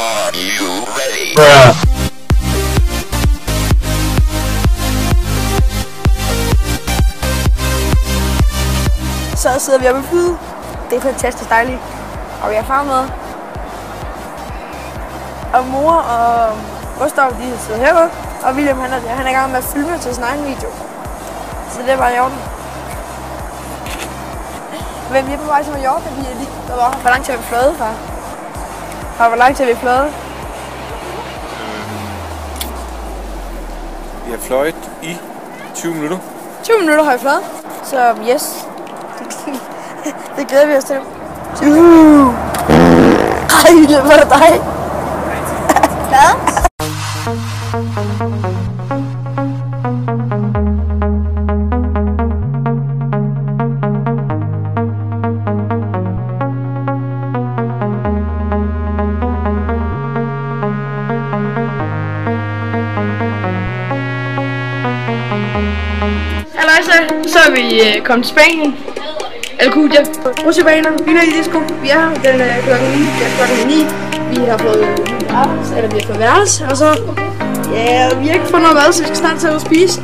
Are you ready? Så sidder vi oppe i flyet. Det er fantastisk dejligt. Og vi har far med. Og mor og Gustav, de sidder herude. Og William, han er i gang med at filme til sin egen video. Så det er bare i orden. Men vi er på vej til Mallorca, vi er lige derovre. Hvor lang tid har vi fløjet, far? Og hvor lang tid har vi fløjet? Vi har fløjet i 20 minutter. 20 minutter har vi fløjet. Så yes. Det glæder vi os til. Ej, det var det dig. Hvad? Så er vi kommet til Spanien. Alcudia. Rutsjebaner, biler i disco. Vi er her, den er klokken 9. Vi har fået værelse, og så vi har ikke fået noget mad, så vi skal snart tage ud og spise.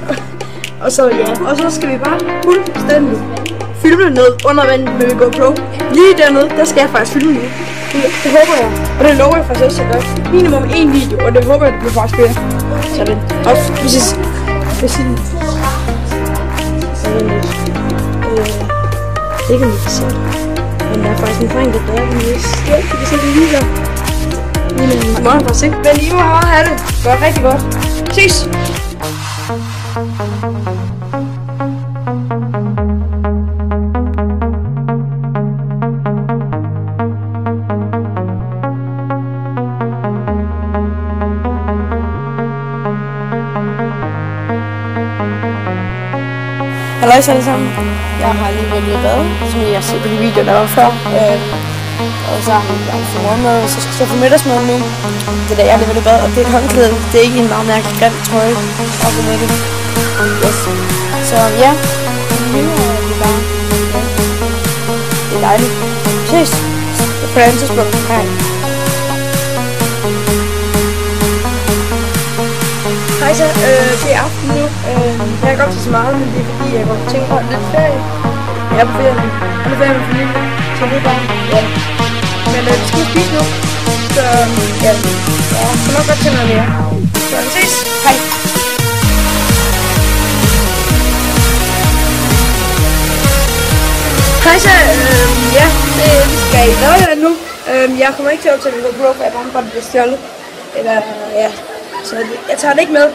Og så skal vi bare fuldstændig filme noget under vandet med GoPro. Lige dernede, der skal jeg faktisk filme nu. Det håber jeg, og det lover jeg faktisk også at gøre. Minimum 1 video, og det håber jeg, det bliver faktisk flere. Sådan. Og præcis. Det kan vi ikke se. Men der er faktisk en dreng, der gør det. Ja, vi kan se det lige der. Men må bare se. Men I må have det. Det var rigtig godt. Ses! Halløj alle sammen. Jeg har lige været ude i bad, som I har set på de videoer, der var før. Og så har jeg fået morgenmad, og så skal jeg få middagsmad nu. Det er da jeg lige været i bad, og det er et håndklæde. Det er ikke en meget mærkelig grim trøje. Og så med det. Yes. Så ja, nu er det bare. Det er dejligt. Ses. På et andet tidspunkt. Hej. Hej så, det er aften nu. Jeg har godt til så meget, men det er fordi, jeg godt tænker på lidt ferie. Jeg er på ferie nu. Jeg er på ferie med familien. Så det er bare, ja. Men vi skal spise nu. Så ja, jeg får nok godt til noget mere. Så vi ses. Hej. Hej så, ja, vi skal i Nordjylland nu. Jeg kommer ikke til at tage min GoPro, for jeg er bange for, at det bliver stjålet. Eller, ja. Så jeg tager det ikke med,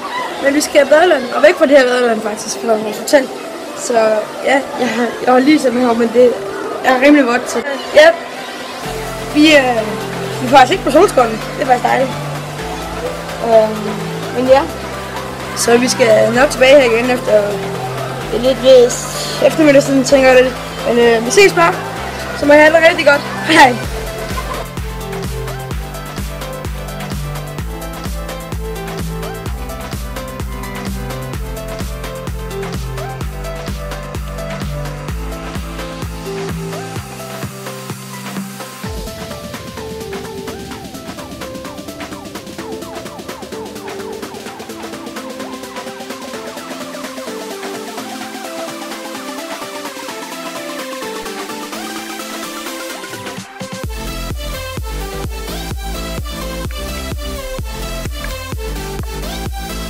men vi skal i Badeland, og væk fra det her Badeland faktisk, for vores hotel. Så ja, jeg har lige set med her, men det er rimelig vådt. Så ja, vi er faktisk ikke på solskålen, det er faktisk dejligt. Men ja, så vi skal nok tilbage her igen efter lidt ved eftermiddagstiden, tænker jeg lidt. Men vi ses bare, så må jeg have det rigtig godt. Hej.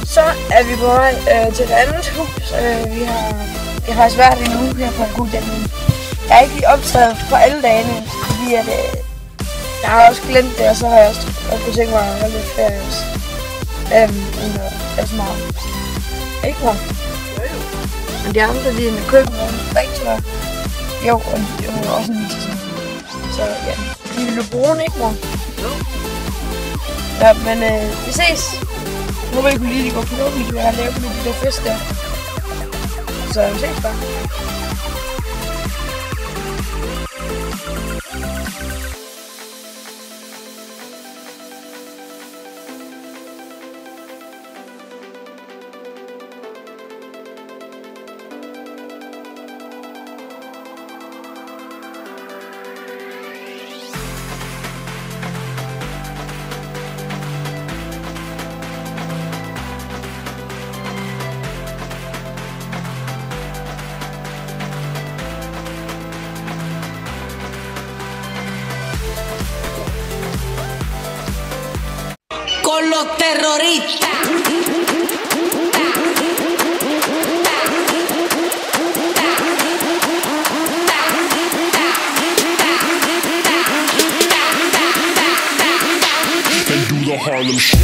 Så er vi på vej til et andet hus. Jeg har faktisk været en uge her på Alcudia. Jeg har ikke lige optaget på alle dagene, fordi at, jeg har også glemt det, og så har jeg også kunne tænke mig at holde lidt ferie også. Så meget. Ikke mor? Men de andre, de er med køkkenvogn, rigtig meget. Jo, og de er også en lille sådan. Så ja, de vil jo bruge den, ikke mor? Jo. Ja, men vi ses. Nu vil jeg kunne lide, at de går på nogle videoer, jeg har lavet med de der fisk der. Så vi ses bare. los terroristas. And do the Harlem Shake.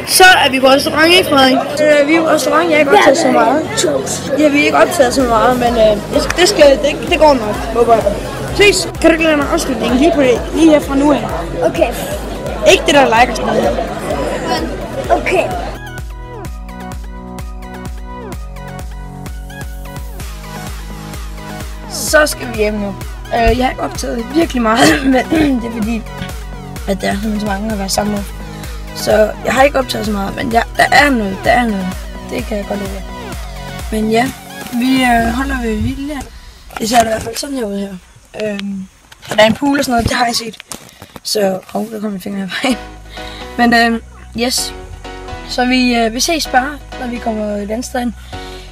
Så er vi på restaurant, ikke Frederik? Vi er på restaurant, jeg har ikke optaget så meget. Ja, vi har ikke optaget så meget, men det går nok, håber jeg. Ses, kan du ikke lade mig afslutningen lige her fra nu af? Okay. Ikke det der like og sådan noget. Okay. Så skal vi hjem nu. Jeg har ikke optaget virkelig meget, men det er fordi, at der er så mange at være sammen med. Så jeg har ikke optaget så meget, men der er noget. Det kan jeg godt lide. Men ja, vi holder ved Villa. Det ser i hvert fald sådan her ud her. Og der er en pool og sådan noget, det har jeg set. Så, der kommer min finger i vejen. Men yes. Så vi ses bare, når vi kommer et andet sted ind.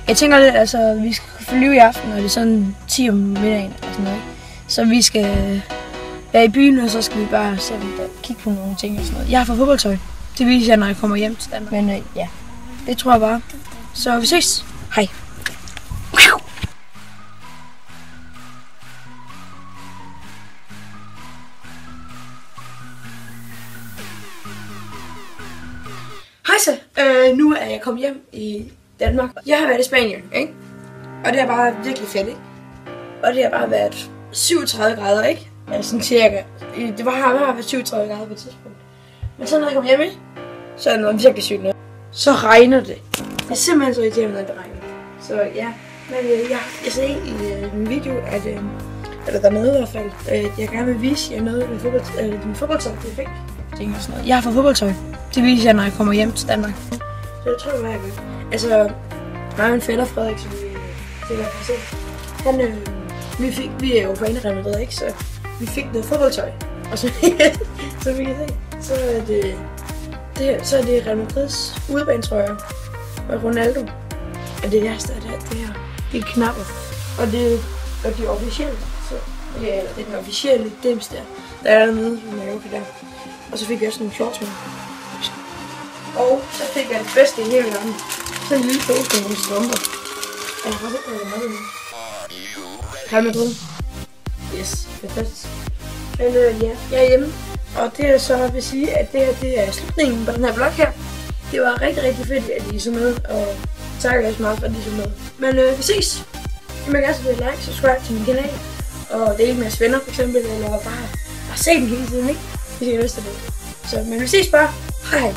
Jeg tænker lidt, altså vi skal flyve i aften, og det er sådan 10 om middagen og sådan noget. Så vi skal være i byen, og så skal vi bare kigge på nogle ting og sådan noget. Jeg har fået fodboldtøj. Det viser jeg, når jeg kommer hjem til Danmark. Men ja, det tror jeg bare. Så vi ses. Hej. Hej så. Nu er jeg kommet hjem i Danmark. Jeg har været i Spanien, ikke? Og det har bare virkelig fedt, ikke? Og det har bare været 37 grader, ikke? Altså sådan cirka. Det har været 37 grader på et tidspunkt. Men så når jeg kommer hjem, ikke? Så er det noget virkelig sygt noget. Så regner det. Det er simpelthen så irriterende, når det regner. Så ja, men jeg ser i min video, at eller dernede i hvert fald, jeg gerne vil vise jer noget med fodboldtøj, det er fik. Ting og sådan noget. Jeg har fået fodboldtøj. Det viser jeg, når jeg kommer hjem til Danmark. Så jeg tror, det er godt. Altså, mig og min fætter Frederik, som vi sikkert har set, vi er jo på Real Madrid, ikke? Så vi fik noget fodboldtøj. Og så vi kan se, så er det Real Madrids udebanetrøjer med Ronaldo. Og det værste er det her. Det er knapper. Og de er officielle. Så det er den officielle dims der. Der er dernede i Mallorca der. Og så fik jeg også nogle shorts med. Og så fik jeg det bedste i hele verden. Sådan en lille pose med nogle strømper. Jeg har faktisk ikke noget med nu. Real Madrid. Yes, fantastisk. Men ja, jeg er hjemme. Og det er så vil sige, at det her det er slutningen på den her vlog her. Det var rigtig, rigtig fedt, at I så med. Og tak også meget for, at I så med. Men vi ses. I må gerne sætte et like, subscribe til min kanal. Og dele med jeres venner for eksempel. Eller bare se den hele tiden, ikke? Hvis I har lyst til det. Så, men vi ses bare. Hej.